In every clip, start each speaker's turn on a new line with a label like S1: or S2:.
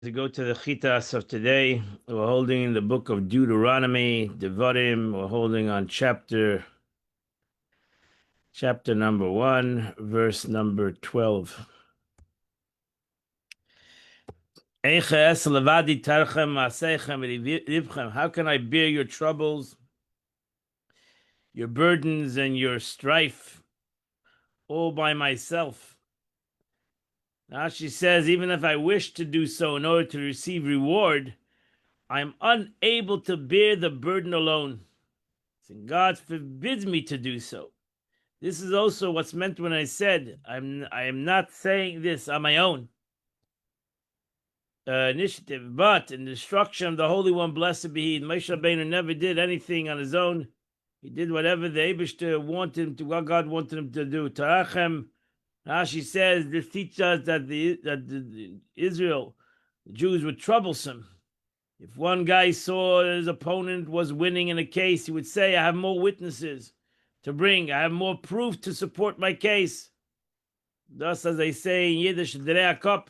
S1: To go to the Chitas of today, we're holding the book of Deuteronomy, Devarim. We're holding on chapter number 1, verse number 12. How can I bear your troubles, your burdens, and your strife all by myself? Now she says, even if I wish to do so in order to receive reward, I'm unable to bear the burden alone. And God forbids me to do so. This is also what's meant when I said I am not saying this on my own initiative, but in the instruction of the Holy One, blessed be He. Moshe Rabbeinu never did anything on his own. He did whatever the Eibishter wanted him to, what God wanted him to do. Tarachem, Rashi says, this teaches us that the Israel, the Jews, were troublesome. If one guy saw his opponent was winning in a case, he would say, I have more witnesses to bring. I have more proof to support my case. Thus, as they say in Yiddish, Drei Kop.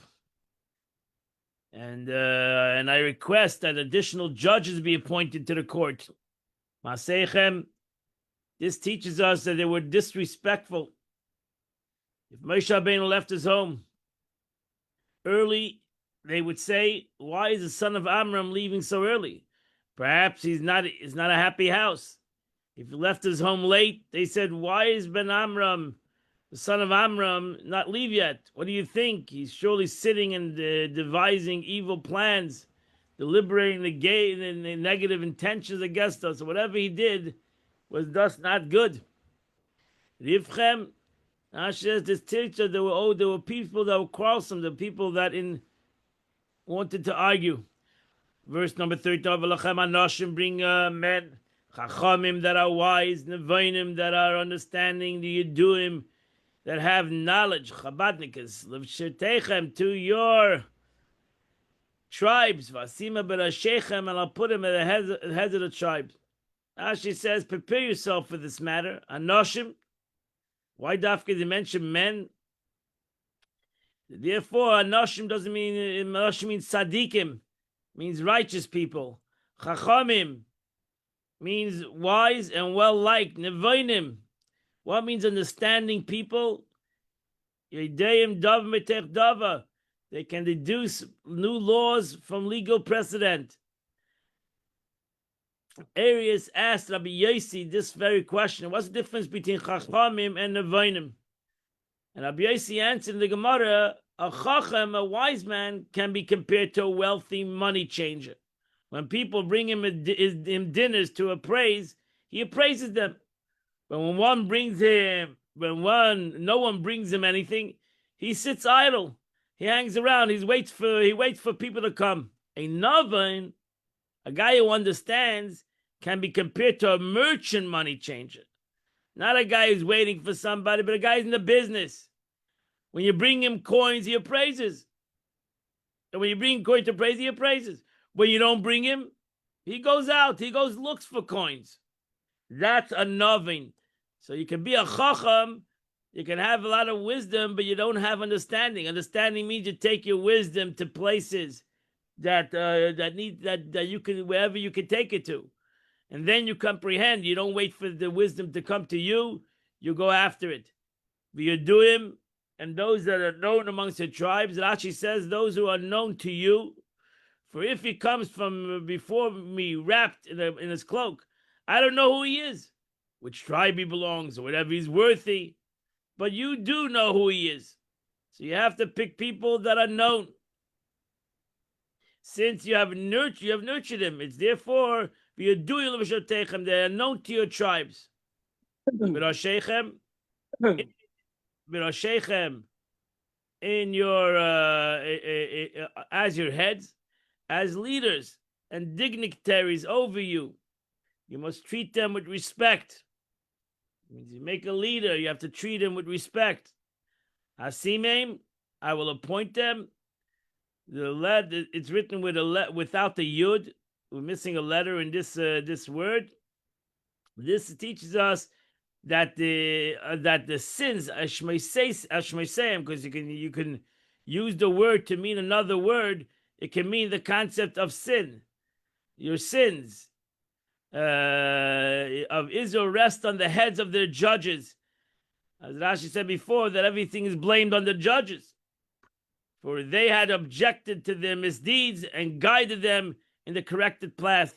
S1: And I request that additional judges be appointed to the court. Maseichem, this teaches us that they were disrespectful. If Moshe Rabbeinu left his home early, they would say, why is the son of Amram leaving so early? Perhaps it's not a happy house. If he left his home late, they said, why is Ben Amram, the son of Amram, not leave yet? What do you think? He's surely sitting and devising evil plans, deliberating the negative intentions against us. Whatever he did was thus not good. Rivchem, says this teacher, there were people that were quarrelsome, the people that wanted to argue. Verse number 13, bring men, chachamim that are wise, nevonim that are understanding, the yeduim that have knowledge, chabadnikas, l'vshetechem, to your tribes, vasima berashechem, and I'll put him at the heads of the tribes. Rashi says, prepare yourself for this matter. Anoshim, why dafka did he mention men? Therefore, Anoshim doesn't mean, Anoshim means tzaddikim, means righteous people. Chachamim means wise and well-liked. Nevoinim, what means understanding people? Yedeim dav metech dava, they can deduce new laws from legal precedent. Arius asked Rabbi Yossi this very question: what's the difference between Chachamim and Nevoinim? And Rabbi Yossi answered in the Gemara, a Chacham, a wise man, can be compared to a wealthy money changer. When people bring him dinners to appraise, he appraises them. But when no one brings him anything, he sits idle. He hangs around. He waits for people to come. A Navain, a guy who understands, can be compared to a merchant money changer. Not a guy who's waiting for somebody, but a guy who's in the business. When you bring him coins, he appraises. And when you bring coins to appraise, he appraises. When you don't bring him, he goes out. He goes looks for coins. That's a novin. So you can be a chacham, you can have a lot of wisdom, but you don't have understanding. Understanding means you take your wisdom to places that you can, wherever you can take it to. And then you comprehend. You don't wait for the wisdom to come to you. You go after it. V'yaduim, and those that are known amongst the tribes, Rashi says, those who are known to you. For if he comes from before me wrapped in his cloak, I don't know who he is, which tribe he belongs, or whatever he's worthy. But you do know who he is. So you have to pick people that are known. Since you have nurtured him, it's therefore they are known to your tribes. In your as your heads, as leaders and dignitaries over you, you must treat them with respect. It means you make a leader, you have to treat him with respect. Hasimim, I will appoint them. It's written with without the yud. We're missing a letter in this word. This teaches us that the sins ashmeisayim, because you can use the word to mean another word. It can mean the concept of sin. Your sins of Israel rest on the heads of their judges. As Rashi said before, that everything is blamed on the judges, for they had objected to their misdeeds and guided them in the corrected path.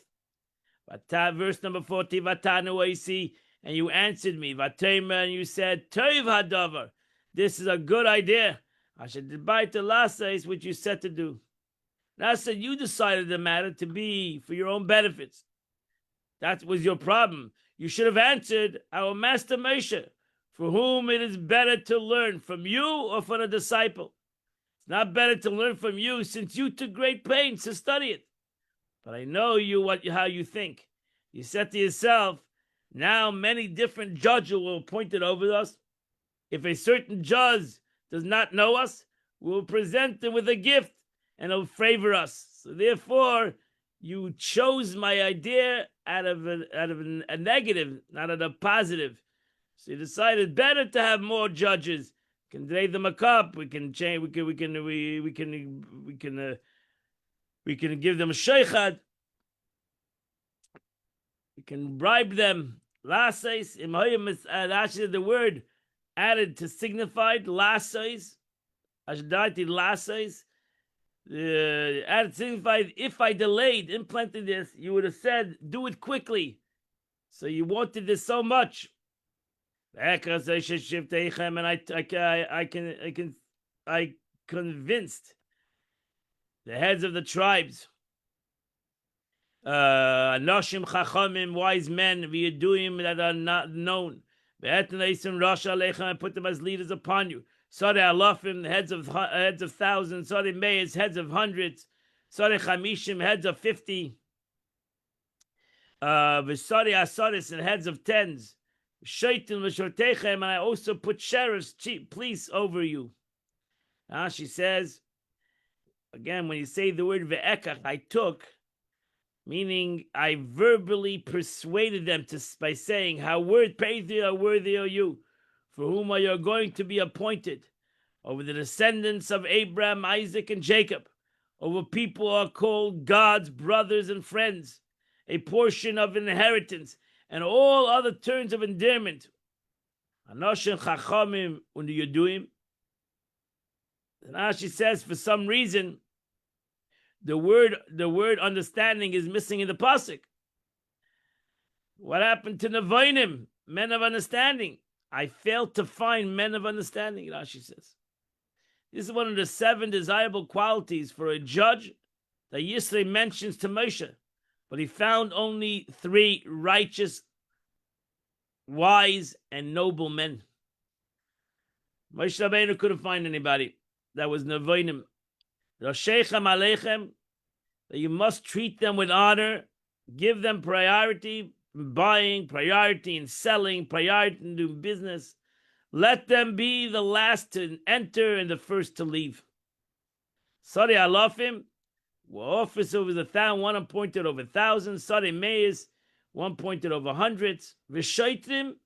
S1: Verse number 40, Vatanu Oisi, and you answered me, Vatema, and you said, Toiv Hadavar, this is a good idea. I should debite the lasses which you said to do. And I said, you decided the matter to be for your own benefits. That was your problem. You should have answered our master Moshe, for whom it is better to learn, from you or from a disciple. It's not better to learn from you, since you took great pains to study it. But I know how you think. You said to yourself, now many different judges will appoint it over us. If a certain judge does not know us, we will present him with a gift, and he'll favor us. So therefore, you chose my idea out of a negative, not out of a positive. So you decided better to have more judges. We can trade them a cup. We can change. We can give them a sheikhad. We can bribe them. Lases, actually the word added to signified lases. Ashdati lases. Added signified, if I delayed implementing this, you would have said, do it quickly. So you wanted this so much. And I convinced the heads of the tribes, Anoshim Chachamim, wise men, V'yaduim that are not known. I put them as leaders upon you. Sade Alafim, heads of thousands. Sade Meis, heads of hundreds. Sade Chamishim, heads of 50. V'sade Asadis, and heads of tens. Shaitin v'shortechem, and I also put sheriffs, chief police over you. Now she says, again, when you say the word ve'ekach, I took, meaning I verbally persuaded them by saying, how worthy are you, for whom are you going to be appointed, over the descendants of Abraham, Isaac, and Jacob, over people who are called God's brothers and friends, a portion of inheritance, and all other terms of endearment. Anoshim Chachamim und Yaduim. Now she says, for some reason, the word understanding is missing in the pasuk. What happened to Nevoinim, men of understanding? I failed to find men of understanding, Rashi says. This is one of the 7 desirable qualities for a judge that Yisro mentions to Moshe, but he found only 3 righteous, wise, and noble men. Moshe Rabbeinu couldn't find anybody that was Nevoinim. Roshechem Aleichem, that you must treat them with honor, give them priority in buying, priority in selling, priority in doing business. Let them be the last to enter and the first to leave. Sade Alafim, office over 1,000, one appointed over 1,000. Sade Meis, one appointed over hundreds. V'shaitrim,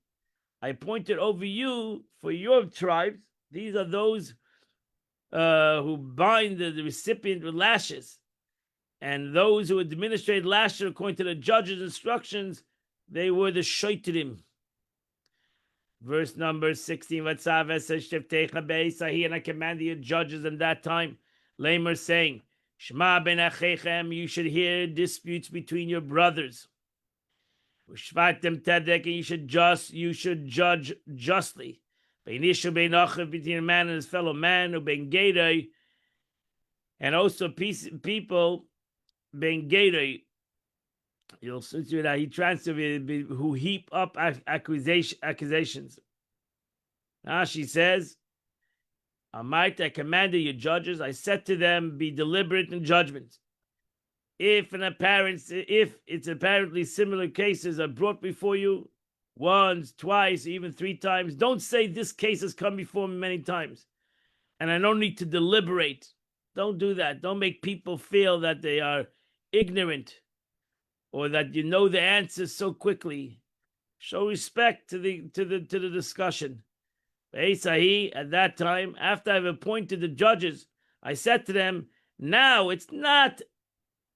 S1: I appointed over you for your tribes. These are those who bind the recipient with lashes, and those who administrate lashes according to the judge's instructions, they were the shaitrim. Verse number 16, Vatzav says, and I commanded your judges in that time, Lamer, saying, Shema ben achechem, you should hear disputes between your brothers. Ushvatem tedek, and you should judge justly. Between a man and his fellow man, and also people ben gedei. You'll see that he translated who heap up accusations. Now she says, I commanded your judges. I said to them, be deliberate in judgment. If it's apparently similar cases are brought before you, once, twice, even 3 times, don't say this case has come before me many times, and I don't need to deliberate. Don't do that. Don't make people feel that they are ignorant or that you know the answers so quickly. Show respect to the discussion. At that time, after I've appointed the judges, I said to them, Now it's not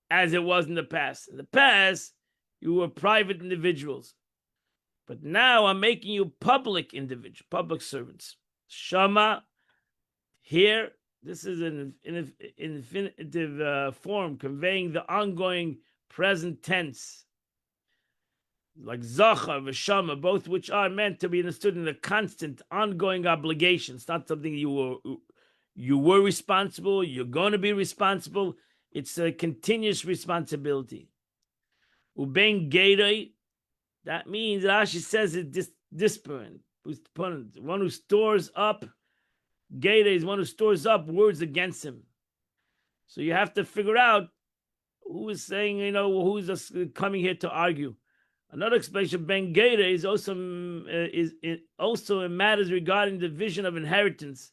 S1: as it was in the past. In the past, you were private individuals. But now I'm making you public individuals, public servants. Shama, here, this is an infinitive form, conveying the ongoing present tense. Like Zachar, Veshama, both which are meant to be understood in a constant, ongoing obligation. It's not something you were responsible, you're going to be responsible. It's a continuous responsibility. Uben Geirei, that means Rashi says it disparate. One who stores up, Geirei is one who stores up words against him. So you have to figure out who is saying, who's coming here to argue. Another explanation, Ben Geirei is also in matters regarding division of inheritance,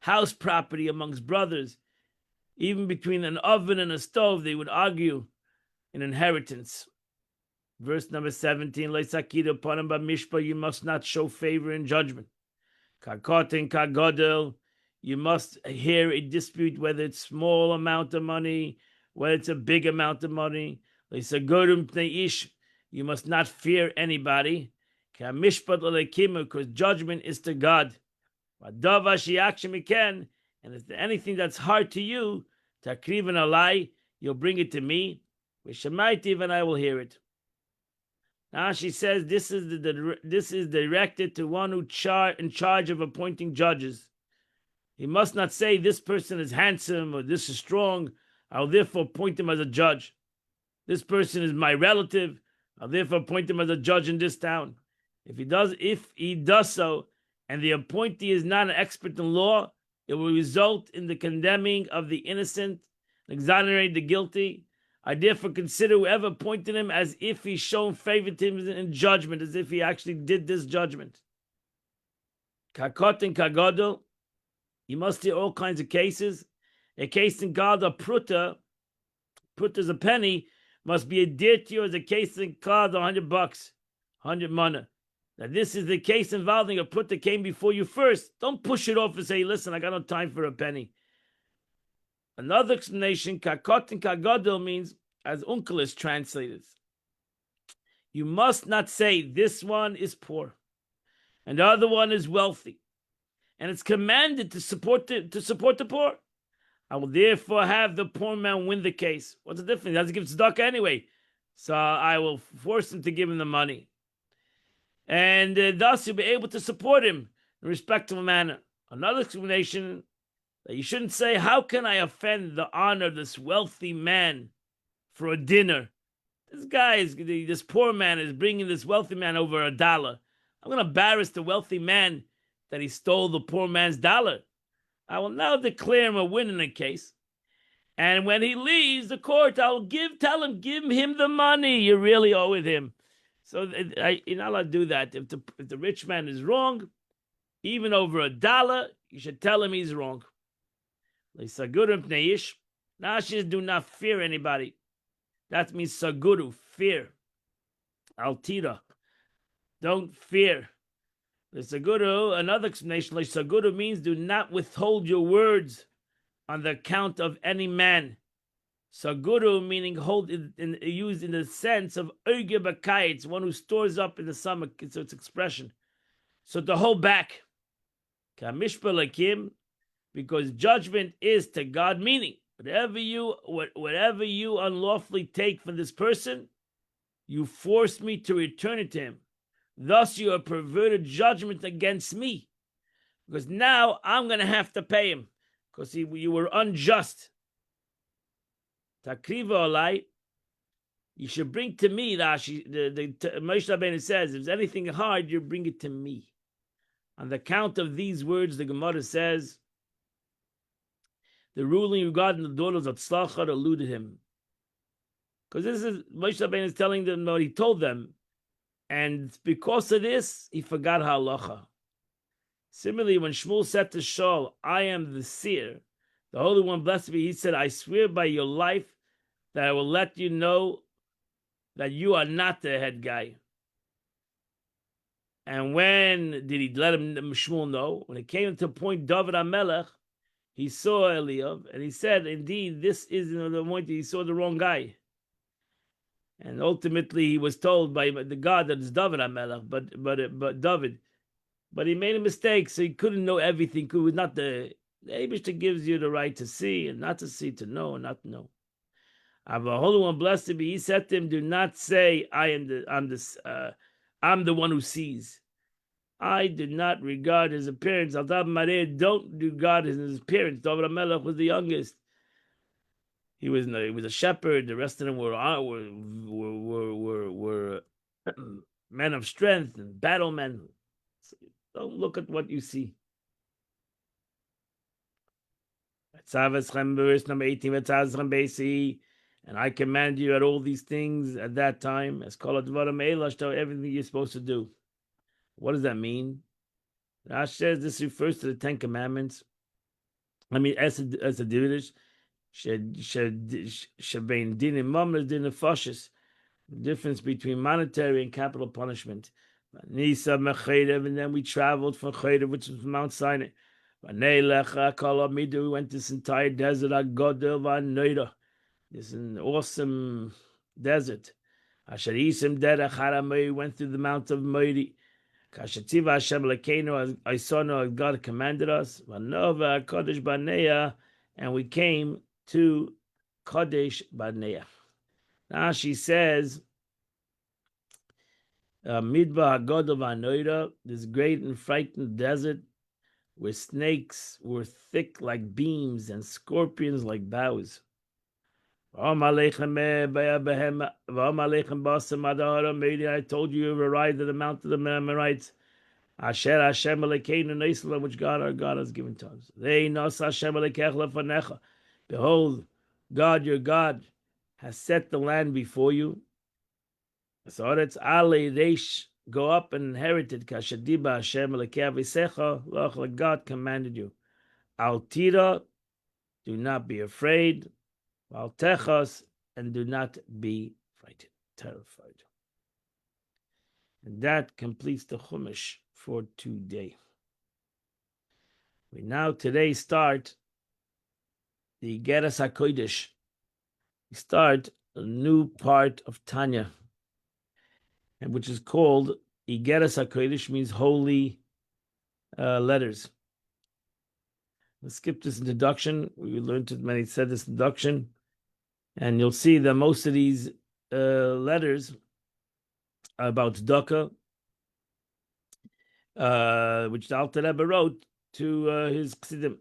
S1: house property amongst brothers. Even between an oven and a stove, they would argue in inheritance. Verse number 17, you must not show favor in judgment. Kakotin kagodel, you must hear a dispute, whether it's small amount of money, whether it's a big amount of money. You must not fear anybody. Because judgment is to God. And if there's anything that's hard to you, takriv and alai, you'll bring it to me. And I will hear it. Now she says this is directed to one who in charge of appointing judges. He must not say this person is handsome or this is strong. I'll therefore appoint him as a judge. This person is my relative. I'll therefore appoint him as a judge in this town. If he does so, and the appointee is not an expert in law, it will result in the condemning of the innocent, exonerate the guilty. I therefore consider whoever appointed him as if he's shown favoritism in judgment, as if he actually did this judgment. Kakot and kagodel, you must hear all kinds of cases. A case in God, a pruta is a penny, must be adhered to you as a case in God, $100, 100 mana. Now this is the case involving a pruta came before you first. Don't push it off and say, listen, I got no time for a penny. Another explanation, kakot and kagodel, means, as Unkelis translated, you must not say this one is poor and the other one is wealthy, and it's commanded to support the poor. I will therefore have the poor man win the case. What's the difference? He has to give tzedakah anyway, so I will force him to give him the money, and thus you'll be able to support him in a respectful manner. Another explanation, that you shouldn't say, how can I offend the honor of this wealthy man for a dinner? This poor man is bringing this wealthy man over $1. I'm going to embarrass the wealthy man that he stole the poor man's dollar. I will now declare him a winner in the case. And when he leaves the court, I'll tell him, give him the money you really owe with him. So you're not allowed to do that. If the rich man is wrong, even over $1, you should tell him he's wrong. Now she do not fear anybody. That means saguru, fear. Altira, don't fear. The saguru, another explanation, like saguru means do not withhold your words on the account of any man. Saguru meaning used in the sense of oige bakayitz, one who stores up in the summer. So it's expression. So to hold back. Kamishpa lakim, because judgment is to God, meaning whatever you unlawfully take from this person, you force me to return it to him. Thus you have perverted judgment against me, because now I'm going to have to pay him, because you were unjust. Takriva olai, you should bring to me, Rashi, the Moshe Rabbeinu says, if there's anything hard, you bring it to me. On the account of these words, the Gemara says, the ruling regarding the daughters of Tzlachar eluded him. Because this is, Moshe Rabbeinu is telling them what he told them. And because of this, he forgot halacha. Similarly, when Shmuel said to Shaul, I am the seer, the Holy One, blessed be, he said, I swear by your life that I will let you know that you are not the head guy. And when did he let Shmuel know? When it came to appoint David HaMelech, he saw Eliyav, and he said, indeed, this is the point he saw the wrong guy. And ultimately, he was told by the God that it's David HaMelech, but David. But he made a mistake, so he couldn't know everything. He was not the Eibishter gives you the right to see and not to see, to know and not to know. Our Holy One, blessed be, he said to him, "Do not say I'm the one who sees. I do not regard his appearance. Don't regard his appearance. David HaMelech was the youngest. He was a shepherd. The rest of them were men of strength and battle men. So don't look at what you see." Verse number 18, and I command you at all these things at that time, as called everything you're supposed to do. What does that mean? Rashi says this refers to the 10 Commandments. I mean, as a dividish, the difference between monetary and capital punishment. And then we traveled from Chaydav, which was Mount Sinai. We went this entire desert. This is an awesome desert. We went through the Mount of Moiri. I saw no God commanded us. And we came to Kadesh Barnea. Now she says, Midbar Hagadol Vanoira, this great and frightened desert where snakes were thick like beams and scorpions like bows. I told you you arrived at the Mount of the Amorites. Asher Hashem Elokeinu Neisla, which God our God has given to us. Behold, God your God has set the land before you. So it's Ale Reish, go up and inherit it. Kashadiba Hashem Elokeinu, like God commanded you. Al Tira, do not be afraid. Al Techas, and do not be frightened, terrified. And that completes the Chumash for today. We now today start the Geras HaKodesh. We start a new part of Tanya, and which is called Igeras HaKodesh, means holy letters. Let's skip this introduction. We learned it when he said this introduction, and you'll see that most of these letters are about tzedakah, which the Alter Rebbe wrote to his Chassidim.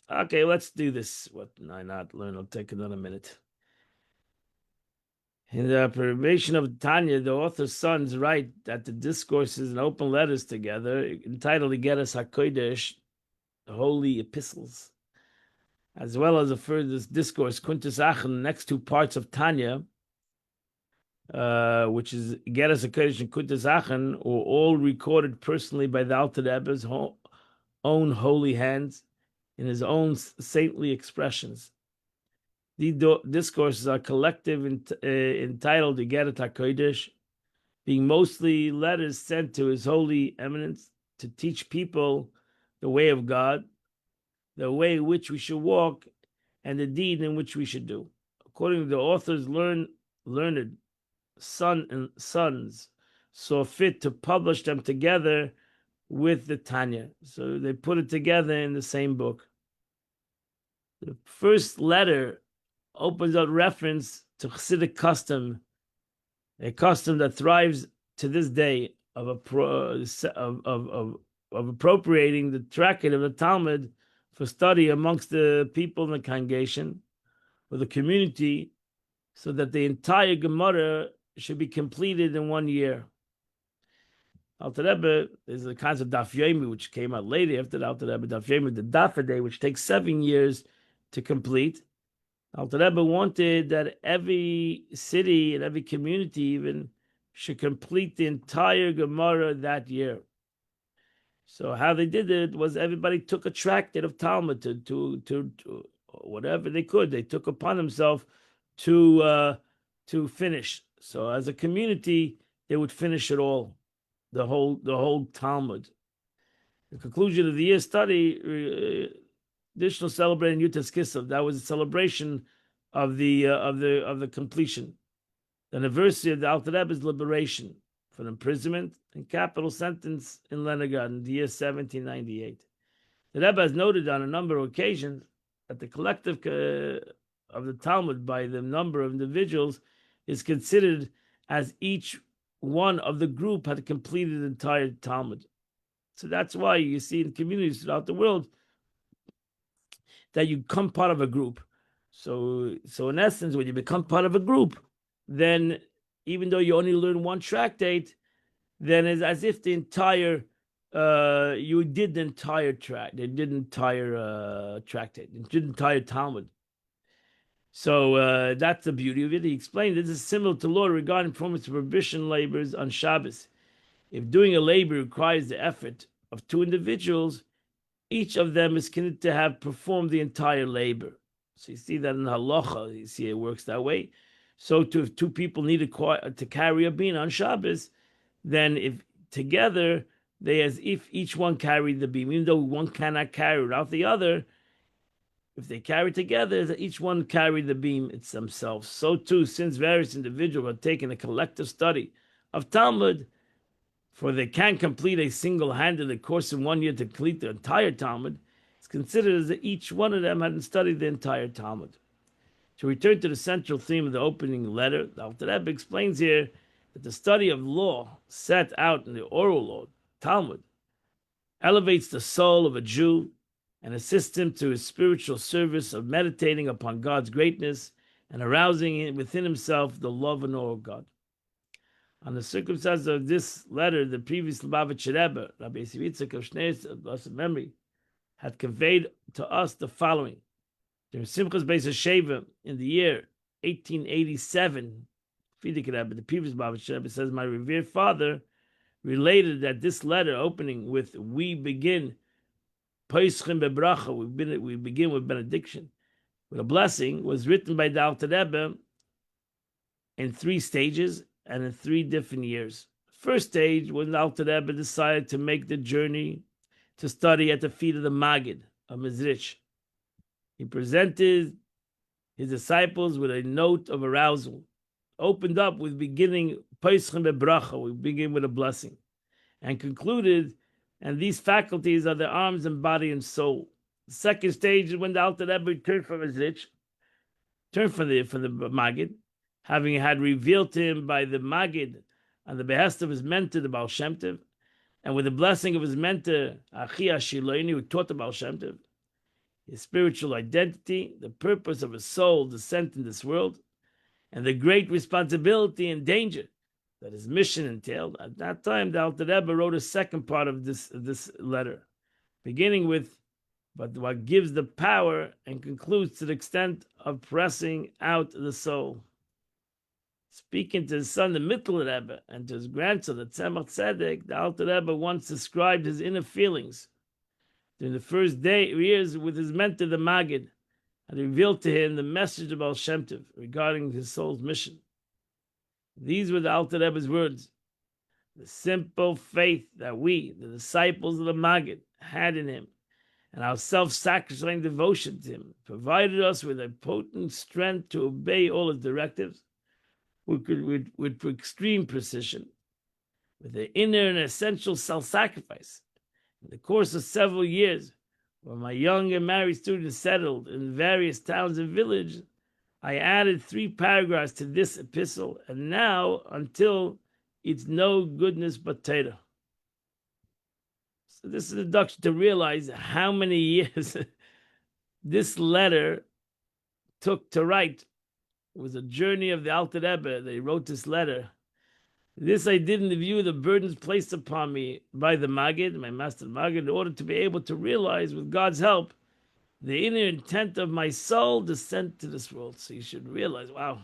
S1: Okay, let's do this. What did I not learn? I'll take another minute. In the preparation of Tanya, the author's sons write that the discourses and open letters together, entitled Igeras HaKodesh, the holy epistles, as well as the further discourse, Kuntas Achen, the next two parts of Tanya, which is Igeras HaKodesh and Kuntas Achen, were all recorded personally by the Alter Rebbe's own holy hands in his own saintly expressions. These discourses are collective entitled Igeras HaKodesh, being mostly letters sent to His Holy Eminence to teach people the way of God, the way in which we should walk, and the deed in which we should do. According to the author's learned sons saw fit to publish them together with the Tanya. So they put it together in the same book. The first letter opens up reference to Chassidic custom, a custom that thrives to this day of appropriating the tractate of the Talmud for study amongst the people in the congregation or the community, so that the entire Gemara should be completed in 1 year. Alter Rebbe is the concept of Daf Yomi, which came out later after the Alter Rebbe Daf Yomi, the Daf Day, which takes 7 years to complete. Alter Rebbe wanted that every city and every community even should complete the entire Gemara that year. So how they did it was everybody took a tractate of Talmud to whatever they could. They took upon themselves to finish. So as a community, they would finish it all. the whole Talmud. The conclusion of the year study, additional celebrating Yutas Kislev. That was a celebration of the completion, the anniversary of the Alter Rebbe's liberation from imprisonment and capital sentence in Leningrad in the year 1798. The Rebbe has noted on a number of occasions that the collective of the Talmud by the number of individuals is considered as each one of the group had completed the entire Talmud. So that's why you see in communities throughout the world that you become part of a group. So in essence, when you become part of a group, then even though you only learn one tractate, then it's as if the entire you did the entire tractate, you did the entire Talmud. So that's the beauty of it. He explained this is similar to law regarding performance of prohibition labors on Shabbos. If doing a labor requires the effort of two individuals, each of them is considered to have performed the entire labor. So you see that in halacha, you see it works that way. So if two people need to carry a beam on Shabbos, then if together they as if each one carried the beam, even though one cannot carry without the other, if they carry together, each one carried the beam it's themselves. So too, since various individuals are taking a collective study of Talmud, for they can't complete a single-handed course in 1 year to complete the entire Talmud, it's considered as that each one of them hadn't studied the entire Talmud. To return to the central theme of the opening letter, the Alter Rebbe explains here that the study of law set out in the oral law, Talmud, elevates the soul of a Jew and assists him to his spiritual service of meditating upon God's greatness and arousing within himself the love and awe of God. On the circumstances of this letter, the previous Lubavitcher Rebbe, Rabbi Yitzchak of Shneis, of blessed memory, had conveyed to us the following. During Simchas Beis HaSheva in the year 1887, Frierdiker Rebbe, the previous Lubavitcher Rebbe, says, my revered father related that this letter opening with "We begin Poischim bebracha," we begin with benediction, with a blessing, was written by the Alter Rebbe in 3 stages and in 3 different years. First stage, when the Alter Rebbe decided to make the journey to study at the feet of the Maggid of Mezrich. He presented his disciples with a note of arousal, opened up with beginning Poischim bebracha, we begin with a blessing, and concluded, and these faculties are the arms and body and soul. The second stage is when the Alter Rebbe returned from Mezrich, turned from the Maggid, having had revealed to him by the Maggid on the behest of his mentor, the Baal Shem Tov, and with the blessing of his mentor, Achi Ashiloni, who taught the Baal Shem Tov, his spiritual identity, the purpose of his soul descent in this world, and the great responsibility and danger that his mission entailed. At that time, the Alter Rebbe wrote a second part of this letter, beginning with, but what gives the power, and concludes to the extent of pressing out the soul. Speaking to his son, the Mittler Rebbe, and to his grandson, the Tzemach Tzedek, the Alter Rebbe once described his inner feelings during the first years with his mentor, the Maggid, and revealed to him the message of Baal Shem Tov regarding his soul's mission. These were the Alter Rebbe's words. The simple faith that we, the disciples of the Maggid, had in him, and our self-sacrificing devotion to him, provided us with a potent strength to obey all his directives with extreme precision, with the inner and essential self-sacrifice. In the course of several years, when my young and married students settled in various towns and villages, I added 3 paragraphs to this epistle, and now until it's no goodness but Torah. So this is an introduction to realize how many years this letter took to write. It was a journey of the Alter Rebbe. They wrote this letter. This I did in the view of the burdens placed upon me by the Maggid, my master Maggid, in order to be able to realize, with God's help, the inner intent of my soul descent to this world. So you should realize, wow.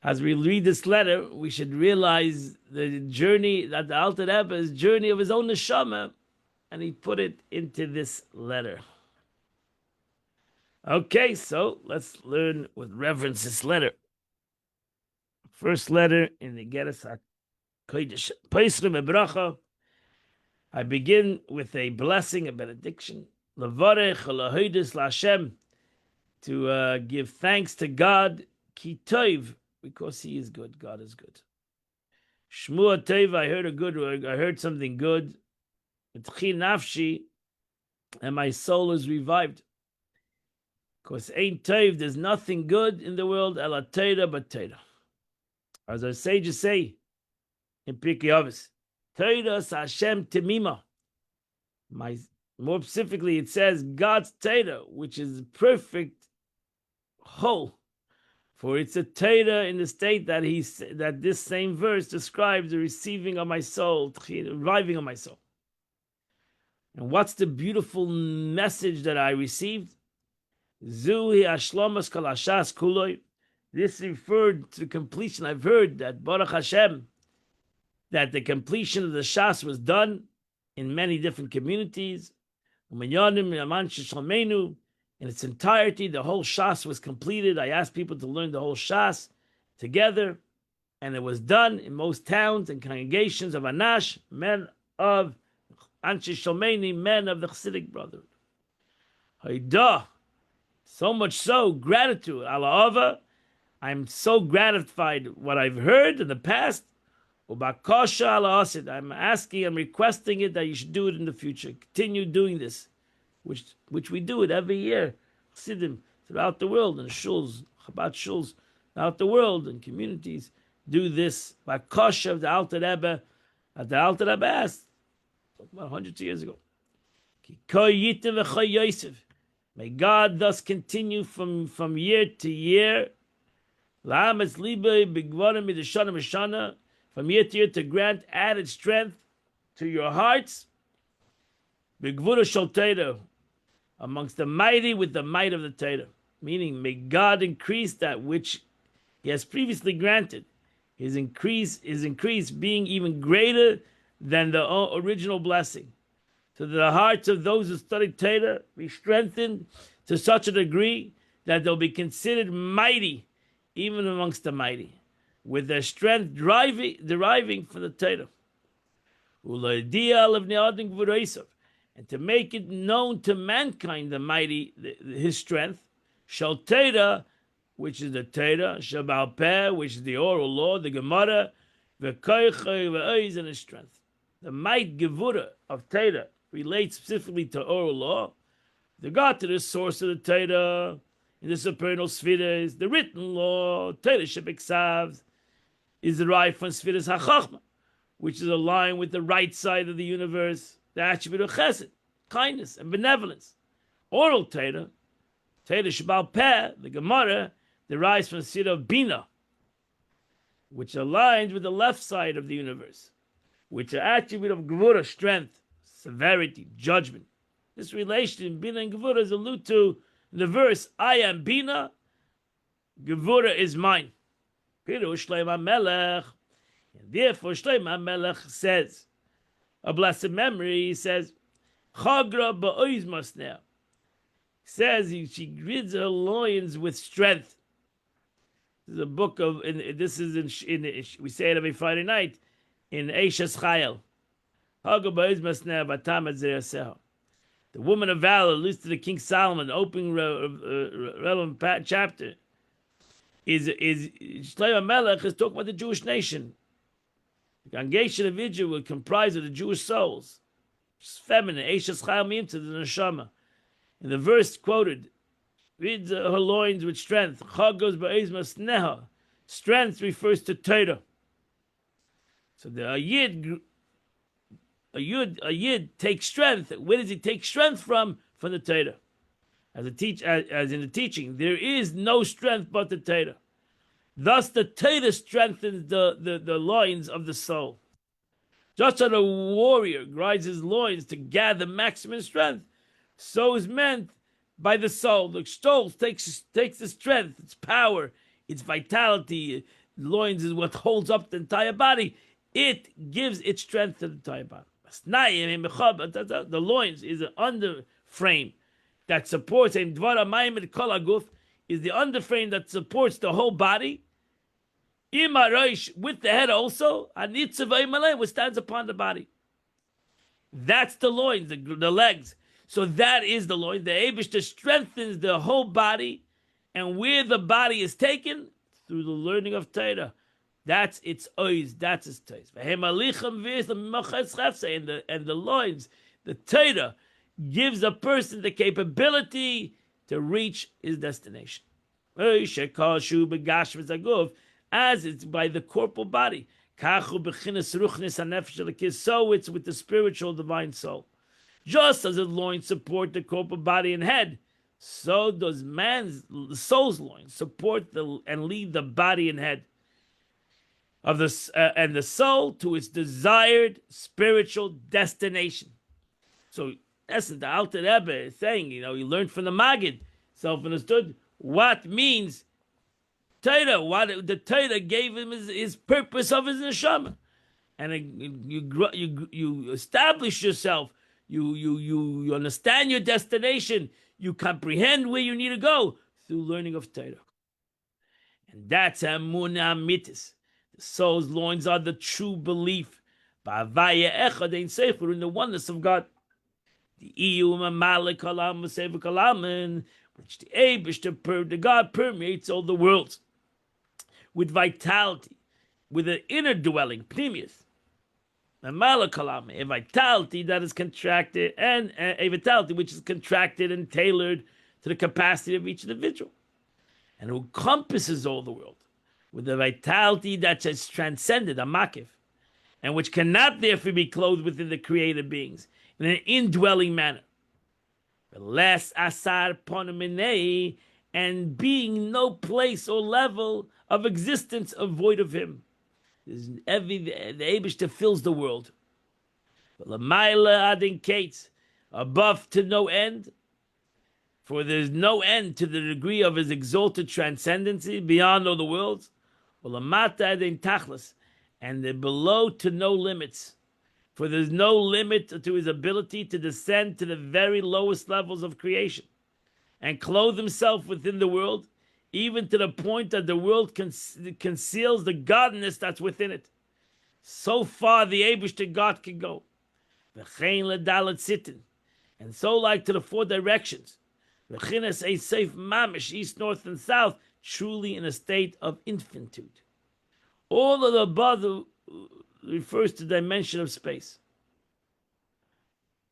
S1: As we read this letter, we should realize the journey that the Alter Rebbe is journey of his own neshama, and he put it into this letter. Okay, so let's learn with reverence this letter. First letter in the Geras Kodesh Pesach Bracha. I begin with a blessing, a benediction. Levarech lahodos laHashem, to give thanks to God. Ki tov, because He is good. God is good. Shmua tov, I heard something good. V'tchi nafshi, and my soul is revived. Because ain't tov, there's nothing good in the world, ela Torah but Torah. As our sages say in Pirkei Avos, Torah Hashem Temima. More specifically, it says God's Torah, which is perfect whole. For it's a Torah in the state that that this same verse describes the receiving of my soul, reviving of my soul. And what's the beautiful message that I received? Zuhi Ashlomas Kalashas Kuloi. This referred to completion. I've heard that Baruch Hashem, that the completion of the Shas was done in many different communities. In its entirety, the whole Shas was completed. I asked people to learn the whole Shas together, and it was done in most towns and congregations of Anash, men of Anshe Shalmeni, men of the Chassidic Brotherhood. Haidah, so much so, gratitude. Ala'ava, I'm so gratified what I've heard in the past. I'm asking, I'm requesting it that you should do it in the future. Continue doing this, which we do it every year. Chassidim throughout the world, and shuls, Chabad shuls throughout the world, and communities do this. Bakasha of the Alter Rebbe, at the Alter Rebbe asked about hundreds of years ago. May God thus continue from year to year. From year to year, to grant added strength to your hearts. B'gvura shel Torah, amongst the mighty with the might of the Torah. Meaning, may God increase that which He has previously granted. His increase being even greater than the original blessing. So that the hearts of those who study Torah be strengthened to such a degree that they'll be considered mighty, even amongst the mighty, with their strength deriving from the Torah. And to make it known to mankind, the mighty, His strength, Shal Torah, which is the Torah, Shabal Peh, which is the oral law, the Gemara, and His strength. The might Gevura of Torah relates specifically to oral law. The God to the source of the Torah, in the supernal spheres, the written law, Torah Shebeksav, is derived from Sfiras HaChachma, which is aligned with the right side of the universe, the attribute of Chesed, kindness and benevolence. Oral Torah, Torah Shebal Peh, the Gemara, derives from Sfira of Bina, which aligns with the left side of the universe, which are attribute of Gevura, strength, severity, judgment. This relation in Bina and Gevura is alluded to in the verse, I am Bina, Gevura is mine. Pirush Shlomo HaMelech. And therefore Shlomo HaMelech says, a blessed memory, he says, Chagra ba'oz masneh. He says she grids her loins with strength. This is a book of, we say it every Friday night, in Eishes Chayil. Chagra ba'oz masneh v'tam et zeraseha. The woman of valor, alludes to the King Solomon, opening relevant chapter, is Shlomo HaMelech is talking about the Jewish nation. The congregation of Israel would comprise of the Jewish souls. It's feminine. Eishes Chayil means to the neshama. In the verse quoted, reads her loins with strength. Chagos ba'ez masneha. Strength refers to Torah. So the Yid takes strength. Where does he take strength from? From the Torah. As in the teaching, there is no strength but the Torah. Thus, the Torah strengthens the loins of the soul. Just as a warrior grinds his loins to gather maximum strength, so is meant by the soul. The soul takes the strength, its power, its vitality. Loins is what holds up the entire body. It gives its strength to the entire body. The loins is an underframe that supports, is the underframe that supports the whole body, Imarosh, with the head also, which stands upon the body. That's the loins, the legs. So that is the loins. The Eibishter strengthens the whole body, and where the body is taken, through the learning of Torah. That's its ois, that's its taste. And the loins, the Torah, gives a person the capability to reach his destination. As it's by the corporal body. So it's with the spiritual divine soul. Just as the loins support the corporal body and head, so does man's soul's loins support and lead the body and head of and the soul to its desired spiritual destination. So, in essence, the Alter Rebbe is saying, he learned from the Maggid, self-understood, what means Torah, what the Torah gave him his purpose of his neshama, and you establish yourself. You understand your destination. You comprehend where you need to go through learning of Torah, and that's Emunah Mitis. The soul's loins are the true belief Ba'avaya Echad Ein Seichur, in the oneness of God. The Iyum Malik Kalam Sevu Kalamin, which the God permeates all the worlds with vitality, with an inner dwelling, pnimius. A malakalam, a vitality that is contracted, and a vitality which is contracted and tailored to the capacity of each individual, and who encompasses all the world with a vitality that is transcended, a makif, and which cannot therefore be clothed within the created beings in an indwelling manner. Less asar ponaminei, and being no place or level of existence void of him. The Eibishter fills the world. L'mayla adin kates, above to no end, for there's no end to the degree of his exalted transcendency beyond all the worlds. L'mata adin tachlis, and the below to no limits, for there's no limit to his ability to descend to the very lowest levels of creation and clothe himself within the world, even to the point that the world conceals the godness that's within it. So far the Eibishter God can go. And so like to the four directions. A safe mamish, east, north, and south, truly in a state of infinitude. All of the above refers to the dimension of space.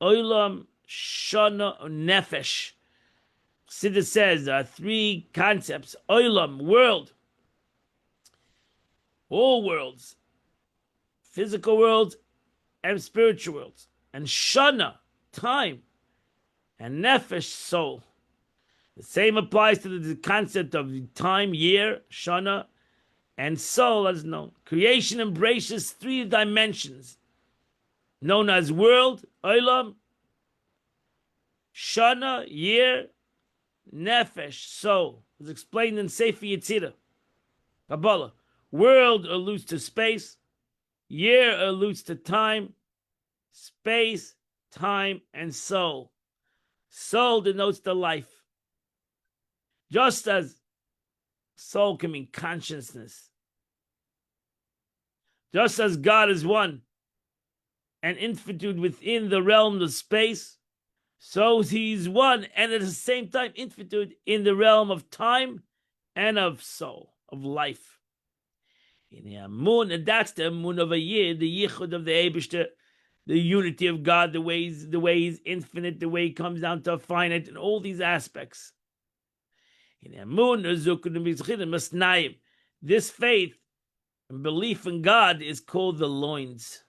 S1: Olam, Shana, Nefesh. Siddur says there are three concepts: Olam, world, all worlds, physical worlds and spiritual worlds, and Shana, time, and Nefesh, soul. The same applies to the concept of time, year, Shana, and soul as known. Creation embraces three dimensions, known as world, Olam, Shana, year, Nefesh, soul, is explained in Sefer Yetzirah. Kabbalah. World alludes to space, year alludes to time, space, time, and soul. Soul denotes the life. Just as soul can mean consciousness, just as God is one and infinitude within the realm of space, so he's one and at the same time infinitude in the realm of time and of soul, of life. In the Amun, and that's the Amun of a year, the Yichud of the Eibishter, the unity of God, the way he's infinite, the way he comes down to finite, and all these aspects. In the Amun, this faith and belief in God is called the loins.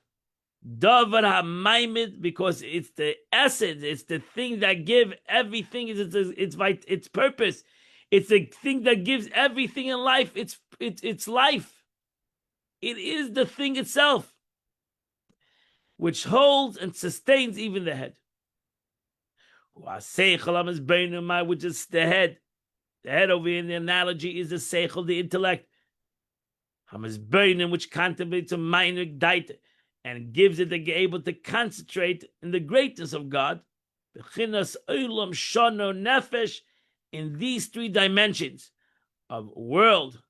S1: Davar HaMaimed, because it's the essence, it's the thing that gives everything its purpose. It's the thing that gives everything in life its life. It is the thing itself, which holds and sustains even the head. Which is the head. The head over here in the analogy is the seichel, the intellect. Which contemplates a minor daita and gives it able to concentrate in the greatness of God. In these three dimensions of world,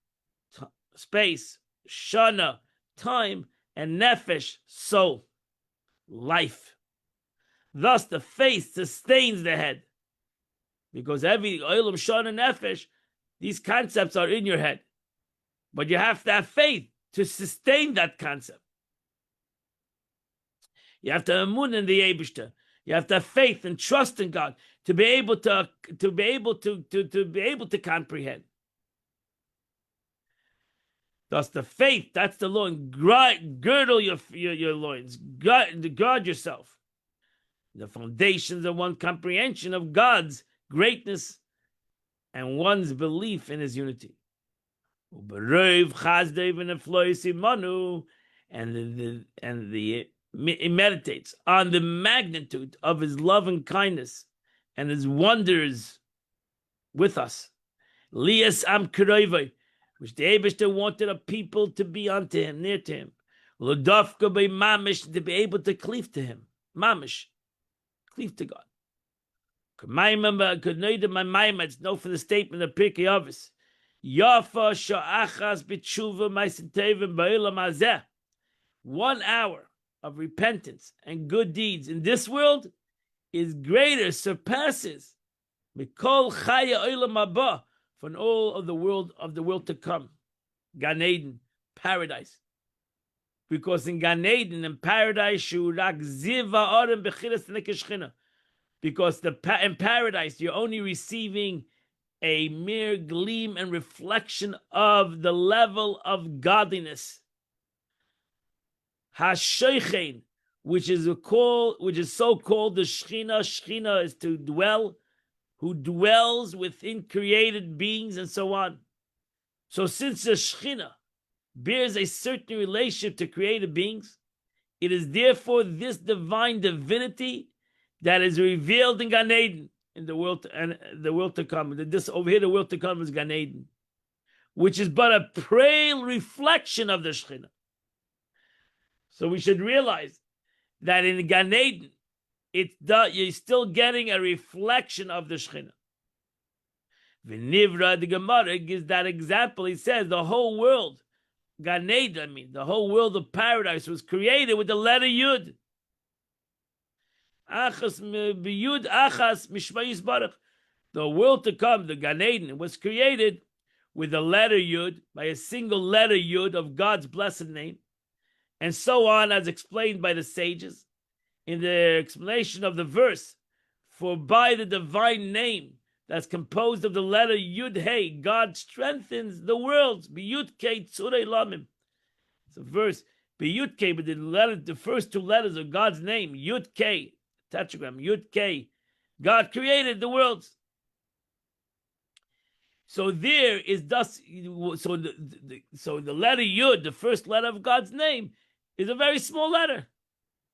S1: space, shana, time, and nefesh, soul, life. Thus, the faith sustains the head. Because every olam, shana, nefesh, these concepts are in your head. But you have to have faith to sustain that concept. You have to have emunah in the Eibishter. You have to have faith and trust in God to be able to comprehend. Thus, the faith, that's the loin. Girdle your loins. Guard yourself. The foundations of one comprehension of God's greatness and one's belief in His unity. And it meditates on the magnitude of His love and kindness and His wonders with us. Lias am Kiroivai, which the Eibishter wanted a people to be unto Him, near to Him. Lodafka by mamish, to be able to cleave to Him. Mamish, cleave to God. It's no for the statement of Pirkei Avos. Yafa sha'achas b'tshuva ma'aseh ba'ilam hazeh. 1 hour of repentance and good deeds in this world is greater, surpasses mikol chaya olam haba, from all of the world to come. Gan Eden, paradise. Because in Gan Eden, in paradise, shurak ziva adam bechilas nekeshchina. Because in paradise, you're only receiving a mere gleam and reflection of the level of godliness. Hashoichein, which is so called the Shechina. Shechina is to dwell, who dwells within created beings and so on. So since the Shechina bears a certain relationship to created beings, it is therefore this divine divinity that is revealed in Gan Eden, in the world to come. This over here, the world to come is Gan Eden, which is but a pale reflection of the Shechina. So we should realize that in Gan Eden, you're still getting a reflection of the Shechina. V'nivra, the Gemara gives that example. He says the whole world, Gan Eden, the whole world of paradise was created with the letter Yud. Achas b'Yud achas mishma yisbarach. The world to come, the Gan Eden, was created with the letter Yud, by a single letter Yud of God's blessed name, and so on, as explained by the sages in their explanation of the verse. For by the divine name that's composed of the letter Yud Hey, God strengthens the worlds. B'Yud Kei Tzurei Lamim. It's a verse. B'Yud Kei, but the first 2 letters of God's name, Yud Kei, tetragram, Yud Kei. God created the worlds. So there is thus. So the letter Yud, the first letter of God's name, is a very small letter.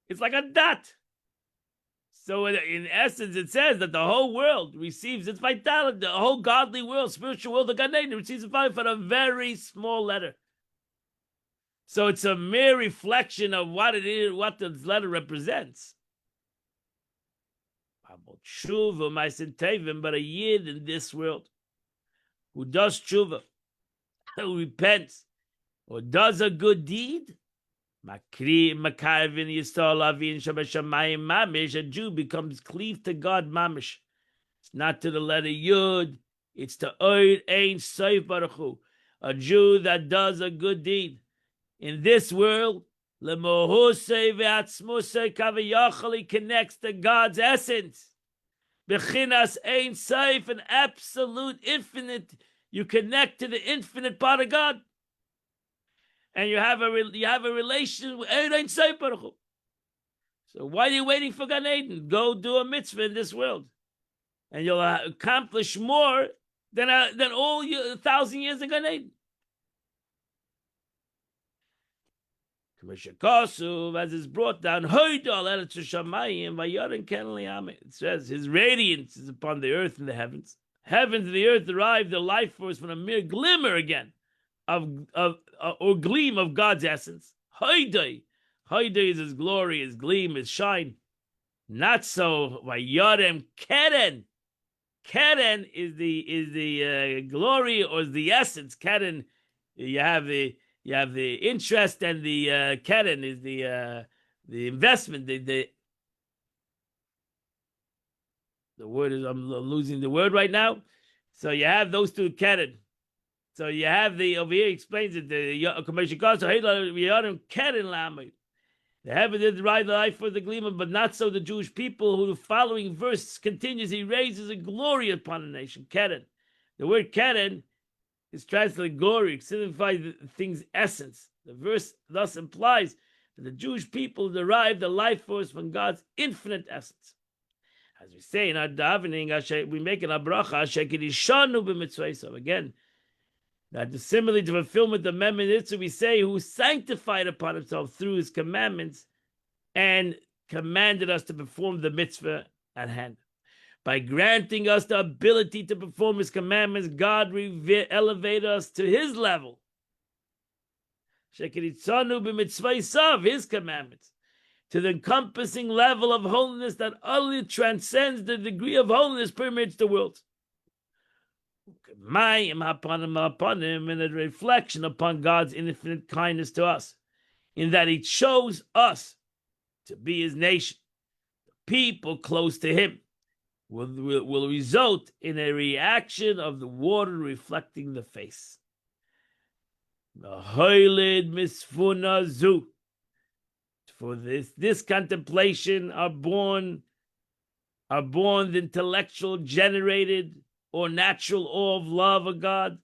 S1: It's like a dot. So in essence, it says that the whole world receives its vitality. The whole godly world, spiritual world, the Gan Eden, receives its vitality from a very small letter. So it's a mere reflection of what it is, what this letter represents. But a yid in this world who does tshuva, who repents, or does a good deed, a Jew becomes cleaved to God mamish. It's not to the letter Yud, it's to Oid Ein Sof Baruch Hu. A Jew that does a good deed in this world, he connects to God's essence. Bechinas Ein Sof, an absolute, infinite. You connect to the infinite part of God. And you have a relation with Ein Sof Baruch Hu. So why are you waiting for Gan Eden? Go do a mitzvah in this world, and you'll accomplish more than all your 1,000 years in Gan Eden. As is brought down, it says his radiance is upon the earth and the heavens. Heavens and the earth derive their life force from a mere glimmer again or gleam of God's essence. Haidai is His glory, His gleam, His shine. Not so. Vayarem keren. Keren is the glory or is the essence. Keren, you have the You have the interest, and the keren is the investment. The word is, I'm losing the word right now. So you have those two keren. So you have the, over here explains it, the commercial cost. So keren lamed. The heaven did ride the life for the gleeman, but not so the Jewish people, who the following verse continues, he raises a glory upon the nation. Keren. The word keren is translated glory, signifies the thing's essence. The verse thus implies that the Jewish people derive the life force from God's infinite essence. As we say in our davening, we make in our bracha, so again, that similarly to fulfillment of the amendment, we say, who sanctified upon himself through his commandments and commanded us to perform the mitzvah at hand. By granting us the ability to perform his commandments, God elevated us to his level. His commandments, to the encompassing level of holiness that utterly transcends the degree of holiness permeates the world. And a reflection upon God's infinite kindness to us, in that he chose us to be his nation. The people close to him will result in a reaction of the water reflecting the face. For this contemplation are born the intellectual generated or natural awe of love of God,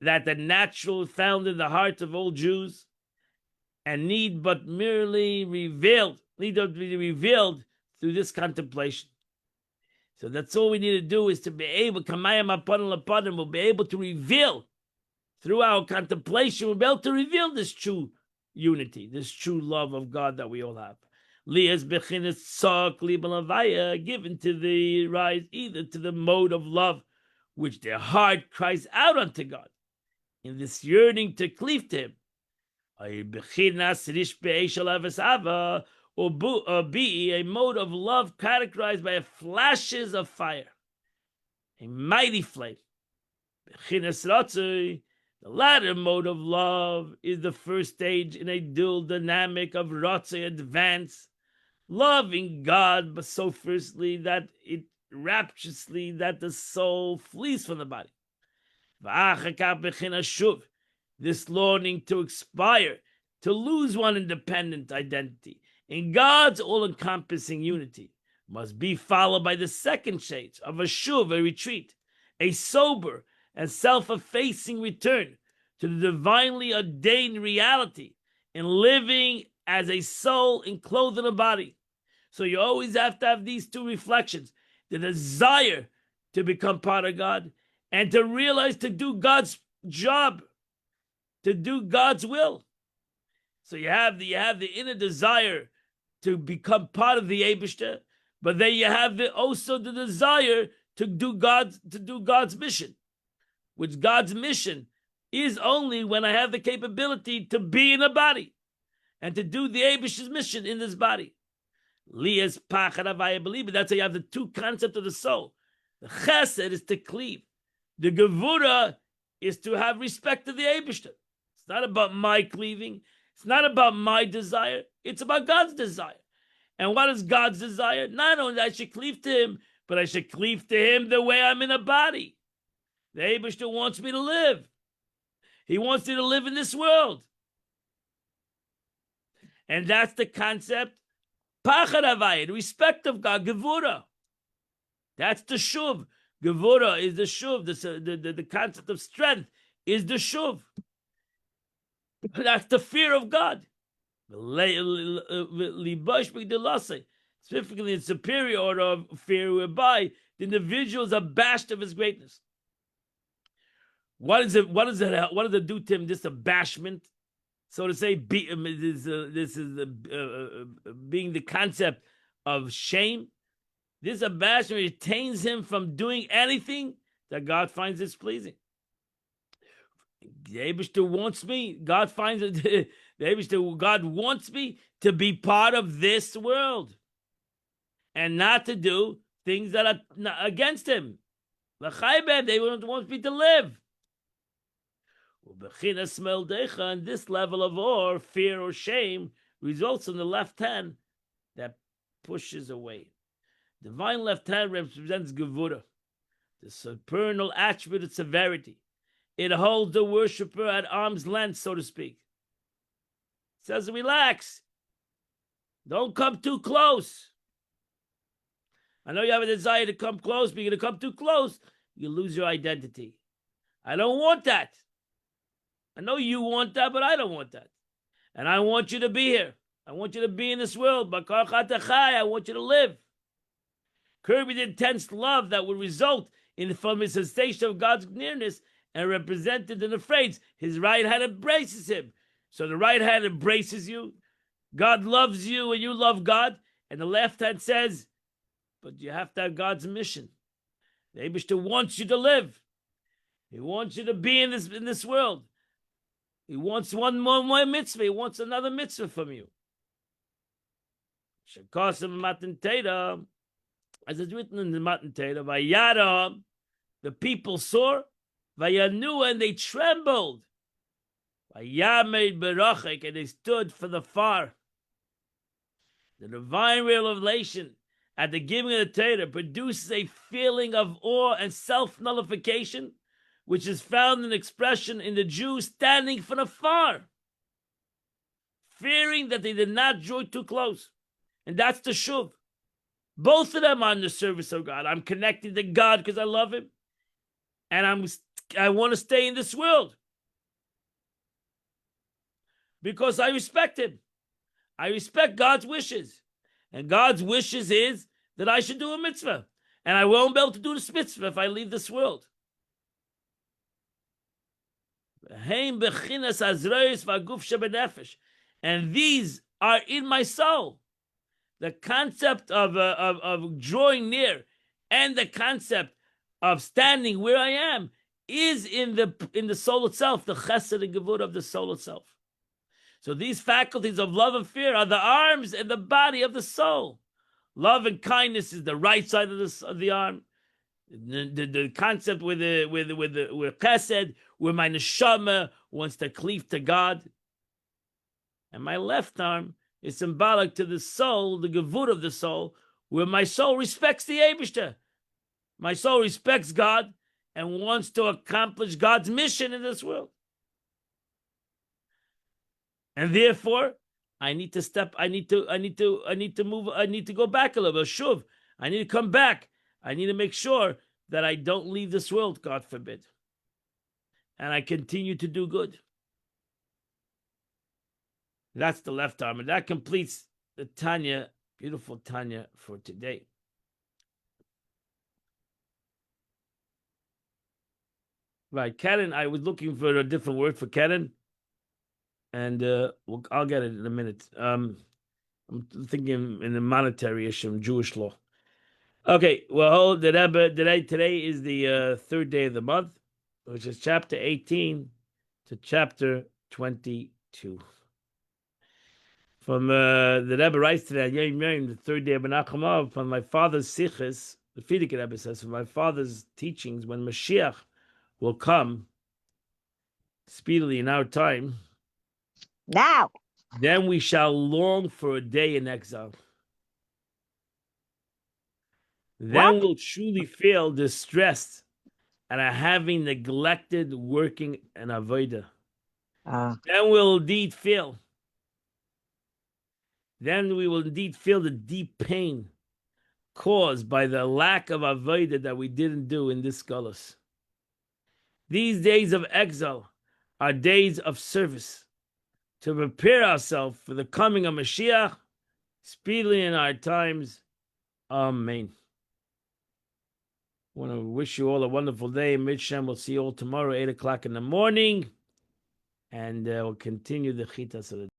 S1: that the natural found in the hearts of all Jews, and need to be revealed through this contemplation. So that's all we need to do, is to be able, we'll be able to reveal through our contemplation, we'll be able to reveal this true unity, this true love of God that we all have. Given to the rise either to the mode of love which their heart cries out unto God, in this yearning to cleave to him, or be a mode of love characterized by flashes of fire, a mighty flame. The latter mode of love is the first stage in a dual dynamic of Ratzah advance, loving God, but so fiercely that it rapturously that the soul flees from the body. This longing to expire, to lose one independent identity in God's all-encompassing unity, must be followed by the second stage of a shuv, a retreat, a sober and self-effacing return to the divinely ordained reality in living as a soul enclosed in a body. So you always have to have these two reflections: the desire to become part of God, and to realize to do God's job, to do God's will. So you have the inner desire to become part of the Eibishter, but then you have also the desire to do God's mission, which God's mission is only when I have the capability to be in a body and to do the Eibishter's mission in this body. Lias pachad, believe it. That's how you have the two concepts of the soul. The chesed is to cleave. The gevura is to have respect to the Eibishter. It's not about my cleaving. It's not about my desire. It's about God's desire. And what is God's desire? Not only that I should cleave to him, but I should cleave to him the way I'm in a body. The Eibishter wants me to live. He wants me to live in this world. And that's the concept. Pachad havaya, the respect of God, gevura. That's the shuv. Gevura is the shuv. The concept of strength is the shuv. That's the fear of God. Specifically in superior order of fear, whereby the individual is abashed of his greatness. What does it do to him? This abashment, so to say, this is being the concept of shame. This abashment retains him from doing anything that God finds displeasing. The Eibishter wants me. God finds it. The Eibishter, God wants me to be part of this world, and not to do things that are against him. They want me to live. And this level of awe, fear, or shame results in the left hand that pushes away. Divine left hand represents Gevura, the supernal attribute of severity. It holds the worshiper at arm's length, so to speak. It says, relax. Don't come too close. I know you have a desire to come close, but you're going to come too close, you lose your identity. I don't want that. I know you want that, but I don't want that. And I want you to be here. I want you to be in this world. I want you to live. Kirby the intense love that would result from his sensation of God's nearness and represented in the phrase, his right hand embraces him. So the right hand embraces you. God loves you and you love God. And the left hand says, but you have to have God's mission. The Eibishter wants you to live. He wants you to be in this world. He wants one more mitzvah. He wants another mitzvah from you. Shekasim Matan Torah, as it's written in the Matan Torah, Vayara, the people saw, Vayanu, and they trembled. Vayamed Berachik, and they stood for the far. The divine revelation at the giving of the Torah produces a feeling of awe and self-nullification, which is found in expression in the Jews standing from afar, fearing that they did not draw too close. And that's the shuv. Both of them are in the service of God. I'm connected to God because I love him. And I want to stay in this world because I respect him. I respect God's wishes. And God's wishes is that I should do a mitzvah. And I won't be able to do this mitzvah if I leave this world. And these are in my soul. The concept of drawing near and the concept of standing where I am is in the soul itself, the chesed and gevurah of the soul itself. So these faculties of love and fear are the arms and the body of the soul. Love and kindness is the right side of the arm. The concept with chesed, where my neshama wants to cleave to God, and my left arm is symbolic to the soul, the gevurah of the soul, where my soul respects the Eibishter. My soul respects God and wants to accomplish God's mission in this world. And therefore, I need to step. I need to move. I need to go back a little bit. Shuv. I need to come back. I need to make sure that I don't leave this world, God forbid. And I continue to do good. That's the left arm. And that completes the Tanya, beautiful Tanya for today. Right, Karen, I was looking for a different word for Karen. And I'll get it in a minute. I'm thinking in the monetary issue, Jewish law. Okay, well, today is the third day of the month, which is chapter 18 to chapter 22. From the Rebbe writes today, the third day of Menachem Av, from my father's sichos, the Frierdiker Rebbe says, from my father's teachings, when Mashiach will come speedily in our time,
S2: now,
S1: then we shall long for a day in exile. Then we'll truly feel distressed at having neglected working an avodah. Then we'll indeed feel. Then we will indeed feel the deep pain caused by the lack of avodah that we didn't do in this galus. These days of exile are days of service to prepare ourselves for the coming of Mashiach speedily in our times. Amen. I want to wish you all a wonderful day. Midshem, we'll see you all tomorrow, 8 o'clock in the morning. And we'll continue the Chitas of the day.